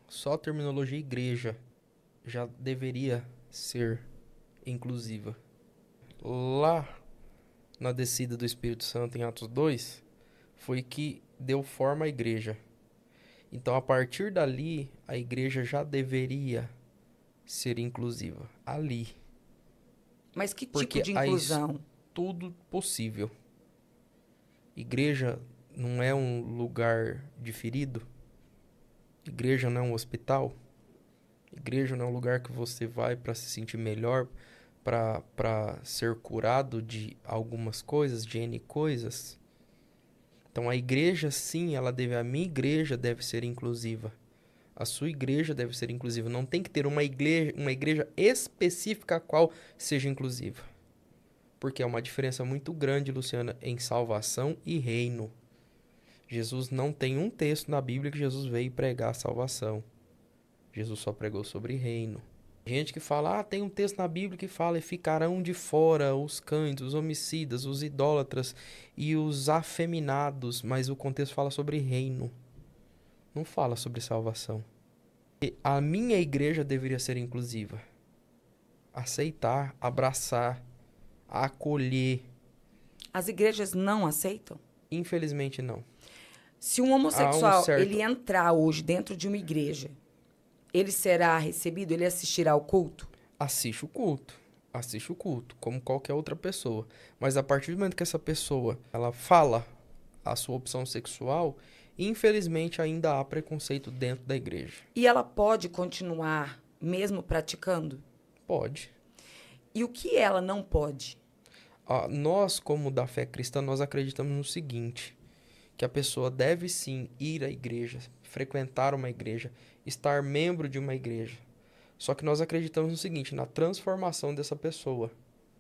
Só a terminologia igreja já deveria ser inclusiva. Lá na descida do Espírito Santo em Atos 2, foi que deu forma à igreja. Então, a partir dali, a igreja já deveria ser inclusiva. Ali. Mas que tipo Porque de há inclusão? tudo possível. Igreja não é um lugar de ferido. Igreja não é um hospital. Igreja não é um lugar que você vai para se sentir melhor, para ser curado de algumas coisas, de N coisas. Então a igreja, sim, a minha igreja deve ser inclusiva. A sua igreja deve ser inclusiva. Não tem que ter uma igreja específica a qual seja inclusiva. Porque é uma diferença muito grande, Luciana, em salvação e reino. Jesus não tem um texto na Bíblia que Jesus veio pregar salvação. Jesus só pregou sobre reino. Gente que fala, tem um texto na Bíblia que fala, e ficarão de fora os cães, os homicidas, os idólatras e os afeminados, mas o contexto fala sobre reino, não fala sobre salvação. E a minha igreja deveria ser inclusiva. Aceitar, abraçar, acolher. As igrejas não aceitam? Infelizmente não. Se um Há um homossexual certo... ele entrar hoje dentro de uma igreja, ele será recebido? Ele assistirá ao culto? Assiste o culto, como qualquer outra pessoa. Mas a partir do momento que essa pessoa ela fala a sua opção sexual, infelizmente ainda há preconceito dentro da igreja. E ela pode continuar mesmo praticando? Pode. E o que ela não pode? Nós, como da fé cristã, nós acreditamos no seguinte, que a pessoa deve sim ir à igreja, frequentar uma igreja, estar membro de uma igreja. Só que nós acreditamos no seguinte, na transformação dessa pessoa,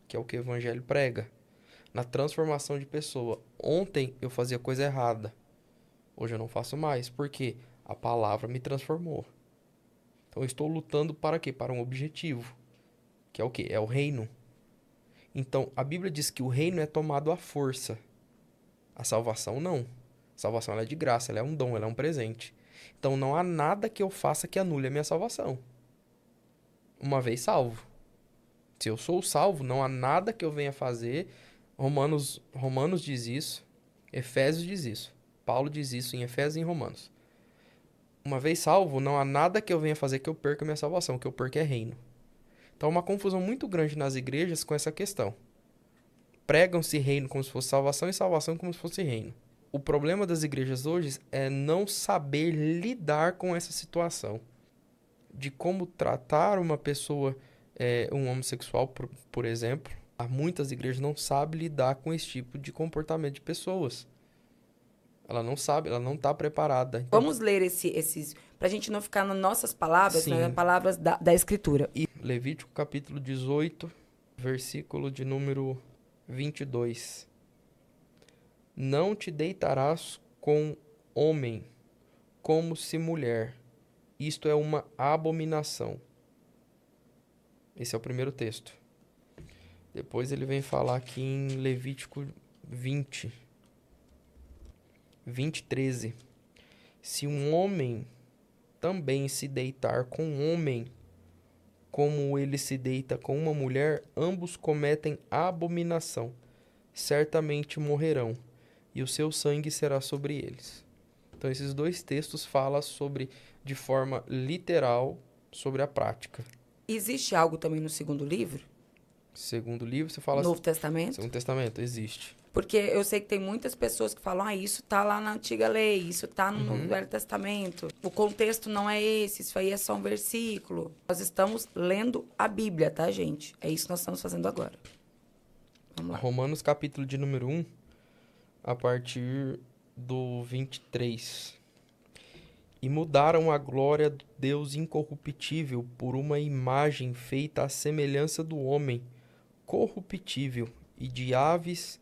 que é o que o evangelho prega. Na transformação de pessoa. Ontem eu fazia coisa errada. Hoje eu não faço mais. Por quê? A palavra me transformou. Então eu estou lutando para quê? Para um objetivo. Que é o quê? É o reino. Então a Bíblia diz que o reino é tomado à força. A salvação não. A salvação ela é de graça, ela é um dom, ela é um presente. Então não há nada que eu faça que anule a minha salvação. Uma vez salvo. Se eu sou salvo, não há nada que eu venha fazer. Romanos diz isso. Efésios diz isso. Paulo diz isso em Efésios e em Romanos. Uma vez salvo, não há nada que eu venha fazer que eu perca a minha salvação. O que eu perco é reino. Então há uma confusão muito grande nas igrejas com essa questão. Pregam-se reino como se fosse salvação e salvação como se fosse reino. O problema das igrejas hoje é não saber lidar com essa situação. De como tratar uma pessoa, um homossexual, por exemplo. Muitas igrejas não sabem lidar com esse tipo de comportamento de pessoas. Ela não sabe, ela não está preparada. Então, Vamos ler esses, para a gente não ficar nas nossas palavras, sim. nas palavras da Escritura. E Levítico capítulo 18, versículo de número 22. Não te deitarás com homem como se mulher. Isto é uma abominação. Esse é o primeiro texto. Depois ele vem falar aqui em Levítico 20, 13. Se um homem também se deitar com um homem, como ele se deita com uma mulher, ambos cometem abominação. Certamente morrerão, e o seu sangue será sobre eles. Então esses dois textos falam sobre, de forma literal, sobre a prática. Existe algo também no segundo livro? Segundo livro, você fala... Novo Testamento? Segundo Testamento, existe. Porque eu sei que tem muitas pessoas que falam, isso tá lá na Antiga Lei, isso tá no Velho Testamento. O contexto não é esse, isso aí é só um versículo. Nós estamos lendo a Bíblia, tá, gente? É isso que nós estamos fazendo agora. Vamos lá. Romanos capítulo de número 1, a partir do 23. E mudaram a glória do Deus incorruptível por uma imagem feita à semelhança do homem, corruptível, e de aves,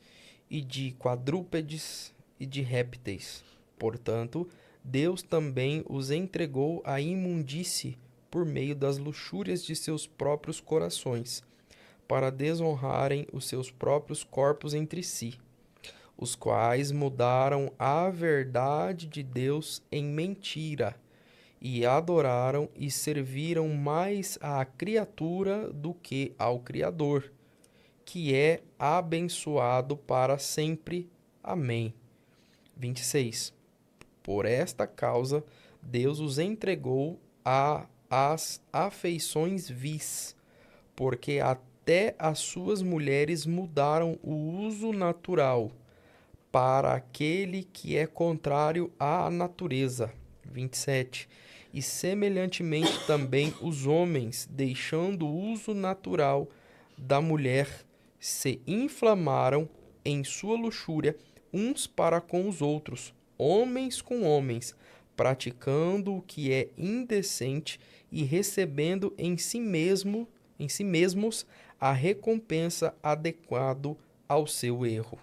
e de quadrúpedes, e de répteis. Portanto, Deus também os entregou à imundície por meio das luxúrias de seus próprios corações, para desonrarem os seus próprios corpos entre si, os quais mudaram a verdade de Deus em mentira, e adoraram e serviram mais à criatura do que ao Criador, que é abençoado para sempre. Amém. 26. Por esta causa, Deus os entregou às afeições vis, porque até as suas mulheres mudaram o uso natural para aquele que é contrário à natureza. 27. E semelhantemente também os homens, deixando o uso natural da mulher, se inflamaram em sua luxúria uns para com os outros, homens com homens, praticando o que é indecente e recebendo em si mesmos a recompensa adequada ao seu erro.